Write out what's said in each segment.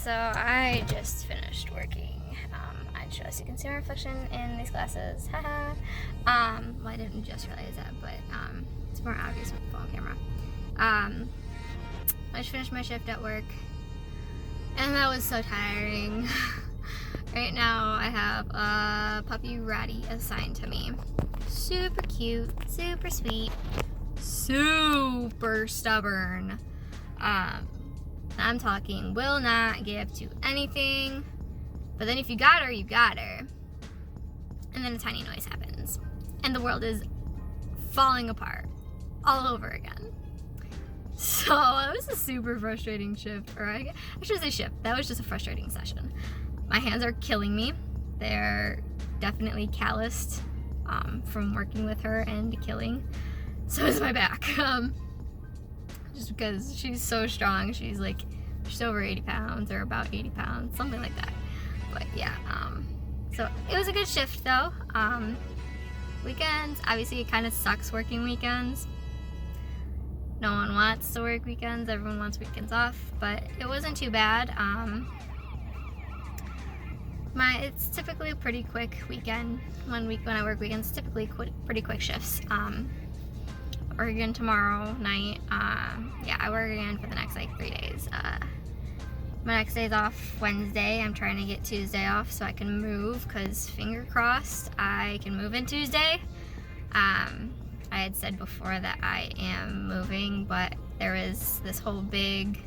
so I just finished working. As you can see my reflection in these glasses. Haha. Well, I didn't just realize that, but it's more obvious with the phone camera. I just finished my shift at work, and that was so tiring. Right now, I have a puppy Ratty assigned to me. Super cute, super sweet, super stubborn. I'm talking will not give to anything. But then if you got her, you got her. And then a tiny noise happens. And the world is falling apart all over again. So it was a super frustrating shift. Or I should say shift. That was just a frustrating session. My hands are killing me. They're definitely calloused from working with her and killing. So is my back. Just because she's so strong. She's over 80 pounds or about 80 pounds. Something like that. But yeah, so it was a good shift though. Weekends, obviously it kind of sucks working weekends. No one wants to work weekends, everyone wants weekends off, but it wasn't too bad. It's typically a pretty quick weekend. When I work weekends, typically pretty quick shifts. Work again tomorrow night. Yeah, I work again for the next 3 days. My next day's off Wednesday. I'm trying to get Tuesday off so I can move, because finger crossed I can move in Tuesday. I had said before that I am moving, but there was this whole big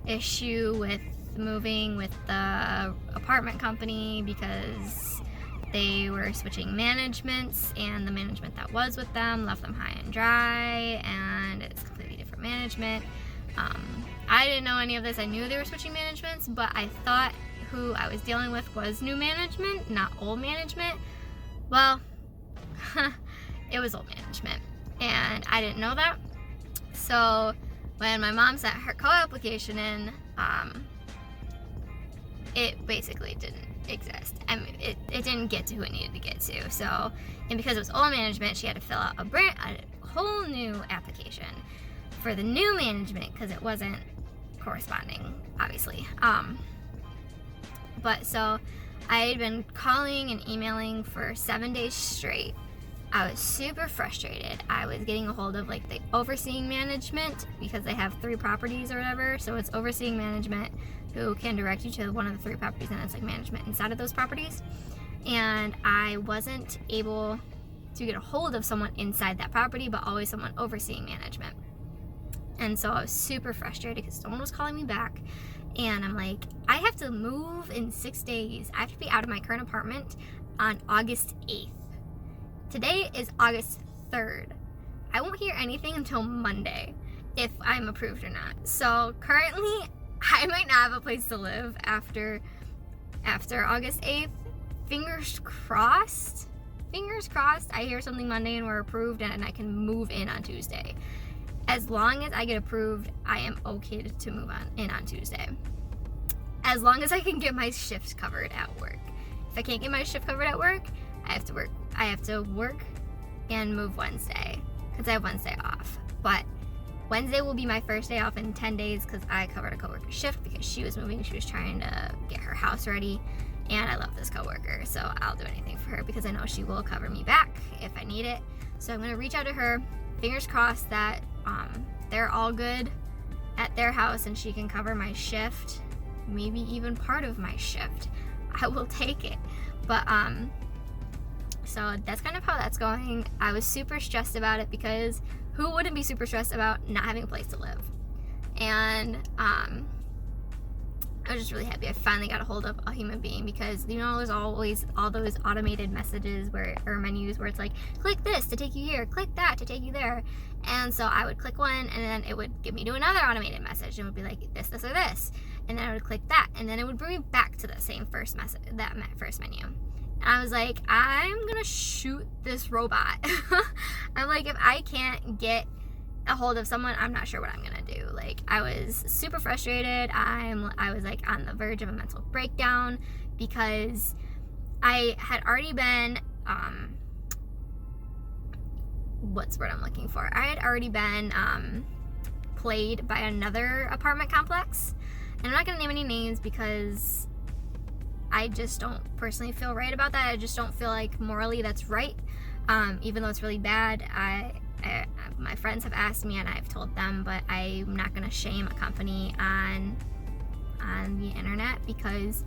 issue with moving with the apartment company because they were switching managements, and the management that was with them left them high and dry, and it's completely different management. I didn't know any of this. I knew they were switching managements, but I thought who I was dealing with was new management, not old management. Well, it was old management, and I didn't know that. So when my mom sent her co-application in, it basically didn't exist. I mean, it didn't get to who it needed to get to. So, and because it was old management, she had to fill out a whole new application for the new management, because it wasn't corresponding, obviously. But so I had been calling and emailing for 7 days straight. I was super frustrated. I was getting a hold of the overseeing management, because they have 3 properties or whatever. So it's overseeing management who can direct you to one of the 3 properties, and it's management inside of those properties. And I wasn't able to get a hold of someone inside that property, but always someone overseeing management. And so I was super frustrated because no one was calling me back. And I'm like, I have to move in 6 days. I have to be out of my current apartment on August 8th. Today is August 3rd. I won't hear anything until Monday if I'm approved or not. So currently, I might not have a place to live after August 8th. Fingers crossed. Fingers crossed I hear something Monday and we're approved and I can move in on Tuesday. As long as I get approved, I am okay to move in on Tuesday. As long as I can get my shift covered at work. If I can't get my shift covered at work, I have to work and move Wednesday, because I have Wednesday off. But Wednesday will be my first day off in 10 days, because I covered a coworker's shift because she was moving. She was trying to get her house ready, and I love this coworker, so I'll do anything for her because I know she will cover me back if I need it. So I'm gonna reach out to her. Fingers crossed that they're all good at their house and she can cover my shift, maybe even part of my shift. I will take it. But so that's kind of how that's going. I was super stressed about it, because who wouldn't be super stressed about not having a place to live? And I was just really happy I finally got a hold of a human being, because there's always all those automated messages or menus where it's click this to take you here, click that to take you there. And so I would click one, and then it would give me to another automated message, and it would be this, or this. And then I would click that, and then it would bring me back to the same first message, that first menu. And I was like, I'm gonna shoot this robot. I'm like, if I can't get a hold of someone, I'm not sure what I'm gonna do. I was super frustrated. I was on the verge of a mental breakdown, because I had already been what's the word I'm looking for? I had already been played by another apartment complex. And I'm not going to name any names because I just don't personally feel right about that. I just don't feel like morally that's right. Even though it's really bad, my friends have asked me and I've told them, but I'm not going to shame a company on the internet, because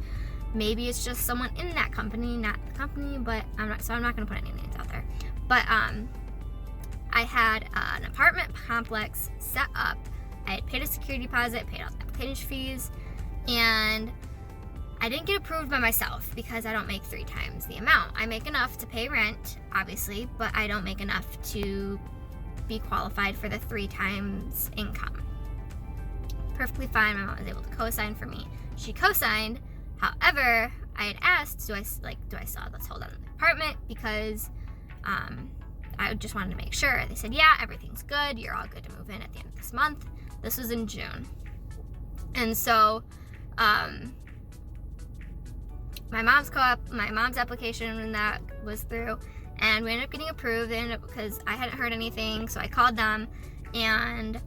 maybe it's just someone in that company, not the company, but I'm not going to put any names out there. But I had an apartment complex set up. I had paid a security deposit, paid all the application fees, and I didn't get approved by myself because I don't make 3 times the amount. I make enough to pay rent, obviously, but I don't make enough to be qualified for the 3 times income. Perfectly fine. My mom was able to co-sign for me. She co-signed. However, I had asked, do I still have this hold on the apartment, because I just wanted to make sure. They said, yeah, everything's good. You're all good to move in at the end of this month. This was in June. And so my mom's application, when that was through, and we ended up getting approved. Because I hadn't heard anything, so I called them, and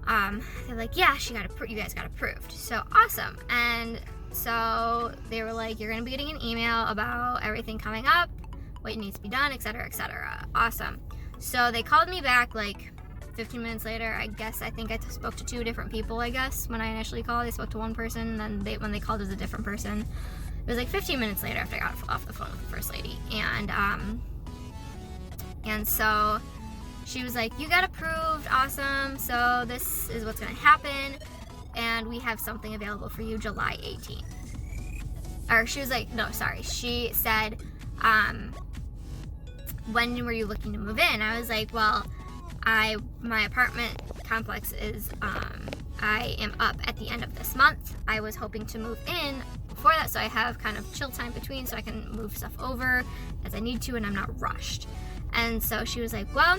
they're like, yeah, you guys got approved. So awesome. And so they were like, you're gonna be getting an email about everything coming up, what needs to be done, etc., etc. Awesome. So they called me back like 15 minutes later. I think I spoke to 2 different people. I guess when I initially called, I spoke to one person, then when they called, it was a different person. It was like 15 minutes later after I got off the phone with the first lady, and so she was like, you got approved, awesome, so this is what's going to happen, and we have something available for you July 18th. Or she was like, no, sorry, she said, when were you looking to move in? I was like, well, my apartment complex is, I am up at the end of this month. I was hoping to move in before that, so I have kind of chill time between, so I can move stuff over as I need to, and I'm not rushed. And so she was like, well,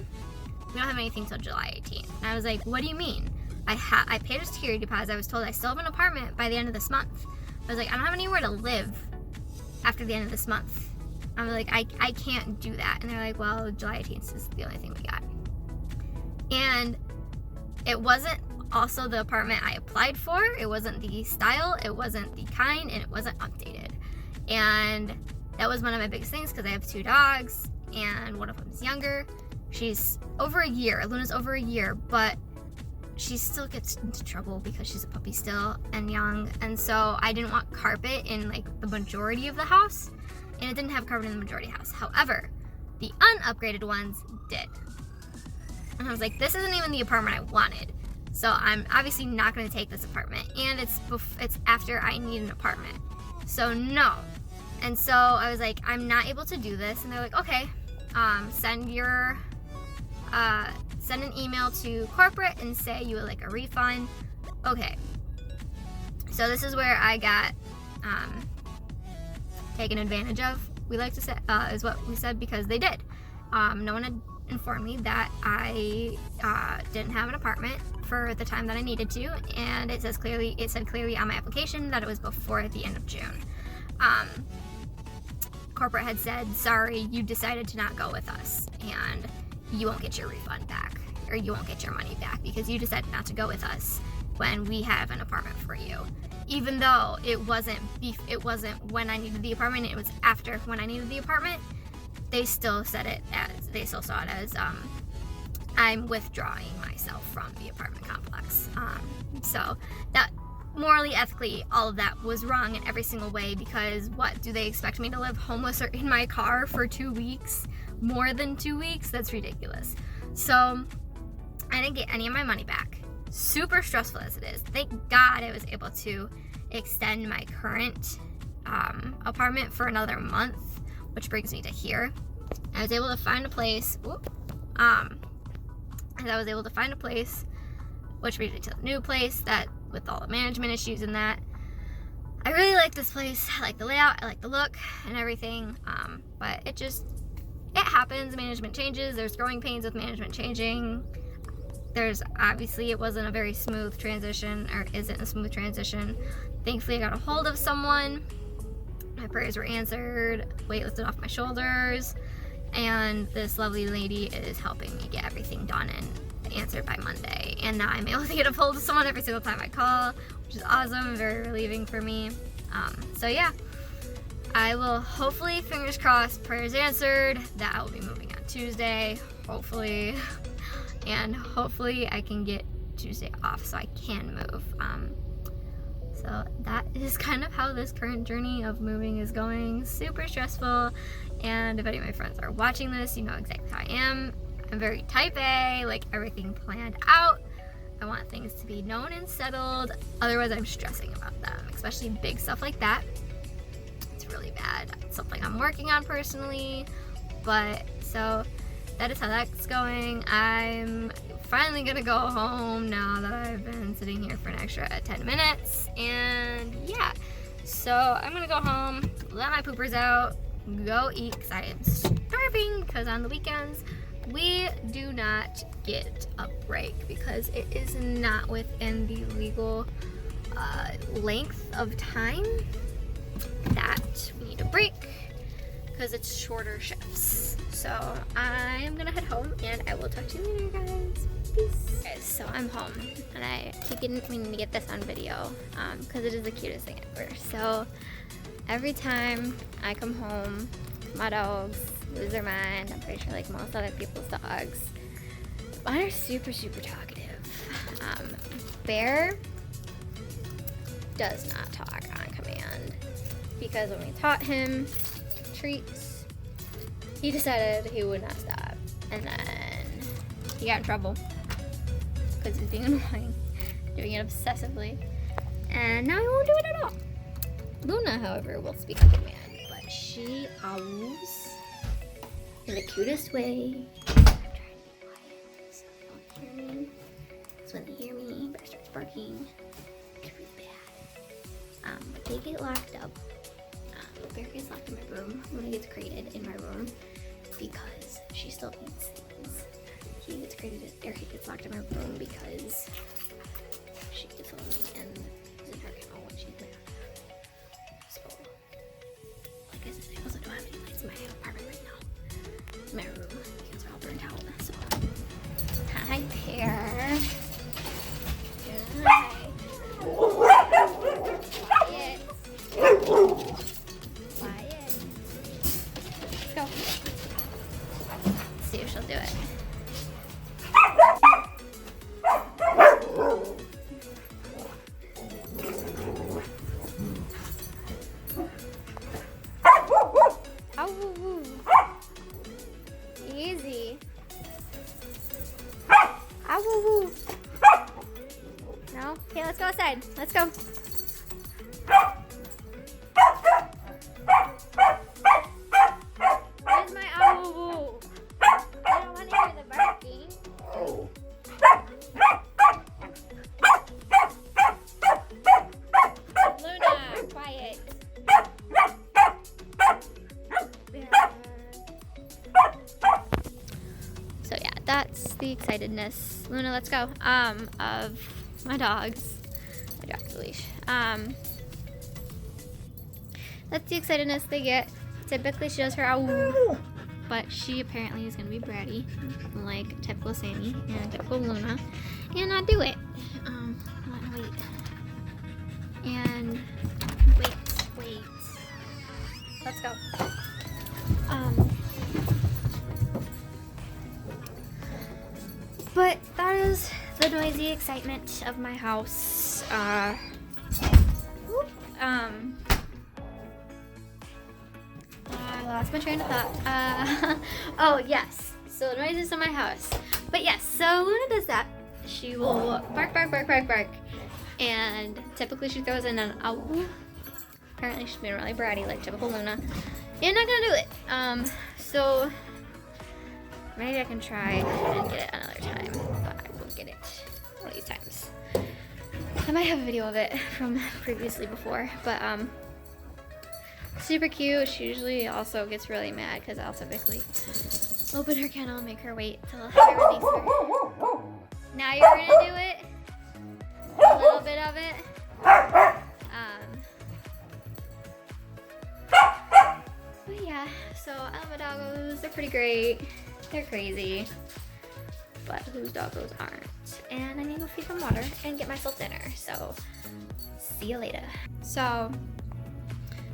we don't have anything till July 18th. And I was like, what do you mean? I paid a security deposit. I was told I still have an apartment by the end of this month. I was like, I don't have anywhere to live after the end of this month. I was like, I can't do that. And they're like, well, July 18th is the only thing we got. And it wasn't also the apartment I applied for. It wasn't the style, it wasn't the kind, and it wasn't updated. And that was one of my biggest things, because I have 2 dogs, and one of them's younger. She's over a year. Luna's over a year, but she still gets into trouble because she's a puppy still and young. And so I didn't want carpet in like the majority of the house, and it didn't have carpet in the majority house. However, the unupgraded ones did. And I was like, this isn't even the apartment I wanted. So I'm obviously not going to take this apartment, and it's after I need an apartment. So no. And so I was like, I'm not able to do this. And they're like, okay, send an email to corporate and say you would like a refund. Okay. So this is where I got taken advantage of, we like to say, is what we said, because they did. No one had informed me that I didn't have an apartment for the time that I needed to, and it said clearly on my application that it was before the end of June. Corporate had said, sorry, you decided to not go with us, and you won't get your refund back, or you won't get your money back, because you decided not to go with us when we have an apartment for you. Even though it wasn't when I needed the apartment, it was after when I needed the apartment, they still saw it as I'm withdrawing myself from the apartment complex. So that, morally, ethically, all of that was wrong in every single way, because what, do they expect me to live homeless or in my car for 2 weeks? More than 2 weeks? That's ridiculous. So I didn't get any of my money back. Super stressful as it is. Thank God I was able to extend my current apartment for another month, which brings me to here. I was able to find a place, which brings me to the new place, that with all the management issues and that. I really like this place. I like the layout, I like the look and everything, but it happens. Management changes. There's growing pains with management changing. There's obviously, it wasn't a very smooth transition, or isn't a smooth transition. Thankfully, I got a hold of someone. My prayers were answered, weight lifted off my shoulders, and this lovely lady is helping me get everything done and answered by Monday. And now I'm able to get a hold of someone every single time I call, which is awesome, very relieving for me. So yeah, I will hopefully, fingers crossed, prayers answered, that I will be moving on Tuesday, hopefully, and hopefully I can get Tuesday off so I can move. So that is kind of how this current journey of moving is going. Super stressful, and if any of my friends are watching this, you know exactly how I am. I'm very type A, like everything planned out. I want things to be known and settled, otherwise I'm stressing about them, especially big stuff like that. It's really bad. It's something I'm working on personally, but so that is how that's going. I'm finally gonna go home now that I've been sitting here for an extra 10 minutes, and yeah, so I'm gonna go home, let my poopers out, go eat, because I am starving, because on the weekends we do not get a break because it is not within the legal length of time that we need a break, because it's shorter shifts. So I am gonna head home and I will talk to you later, guys. Peace. Okay, so I'm home and I keep meaning to get this on video because it is the cutest thing ever. So every time I come home, my dogs lose their mind. I'm pretty sure like most other people's dogs. Mine are super, super talkative. Bear does not talk on command because when we taught him treats, he decided he would not stop, and then he got in trouble because he's being annoying, doing it obsessively, and now he won't do it at all. Luna, however, will speak on command, but she owls in the cutest way. I'm trying to be quiet so they don't hear me. So when they hear me, Bear starts barking. It's really bad. But they get locked up. Bear gets locked in my room. Luna gets created in my room because she still eats things. He gets created, or he gets locked in my room because she gets lonely and is in her kennel when she's mad. So, like I said, I also don't have any lights in my apartment right now. My room, because they're all burnt out. So, hi, Bear. Hi. Quiet. Quiet. Let's go. Let's see if she'll do it. Oh, easy. Ow, no? Okay, let's go outside. Let's go. Where's my ow? I don't want to hear the barking. Luna, quiet. So yeah, that's the excitedness. Luna, let's go. Of my dogs. My dog's leash. That's the excitedness they get. Typically she does her ow, but she apparently is gonna be bratty, like typical Sammy and typical Luna, and not do it. Wait. And wait. Let's go. But that is the noisy excitement of my house. I lost my train of thought. Oh yes, so the noises of my house. But yes, so Luna does that. She will bark, and typically she throws in an ow. Apparently she's been really bratty, like typical Luna. And not gonna do it. So maybe I can try and get it another time, but I will get it one of these times. I might have a video of it from previously before, but super cute. She usually also gets really mad because I'll typically open her kennel and make her wait till I release her. Now you're gonna do it. A little bit of it. But yeah, so I love my doggos. They're pretty great. They're crazy. But whose doggos aren't? And I need to go feed them water and get myself dinner. So see you later. So,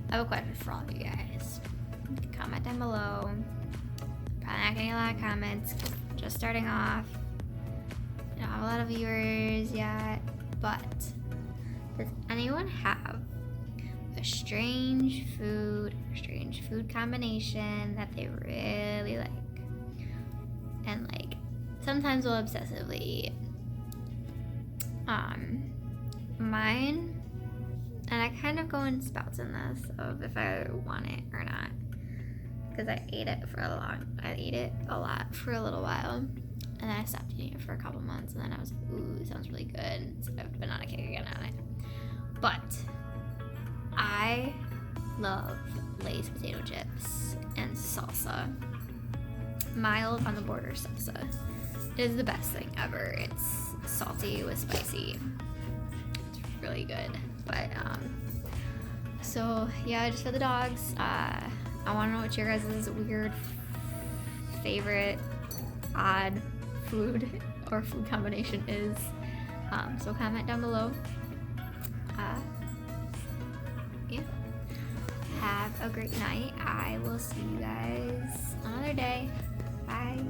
I have a question for all of you guys. Comment down below. Probably not getting a lot of comments. Just starting off. I don't have a lot of viewers yet, but does anyone have a strange food combination that they really like? And like sometimes will obsessively eat. Mine, and I kind of go in spouts in this of if I want it or not, because I ate it a lot for a little while, and then I stopped eating it for a couple months, and then I was like, ooh, it sounds really good, so I've been on a kick again on it. But I love Lay's potato chips and salsa. Mild on the border salsa. It is the best thing ever. It's salty with spicy. It's really good. But so yeah, just for the dogs. I want to know what your guys' weird, favorite, odd food or food combination is. So comment down below. Yeah. Have a great night. I will see you guys another day. Bye.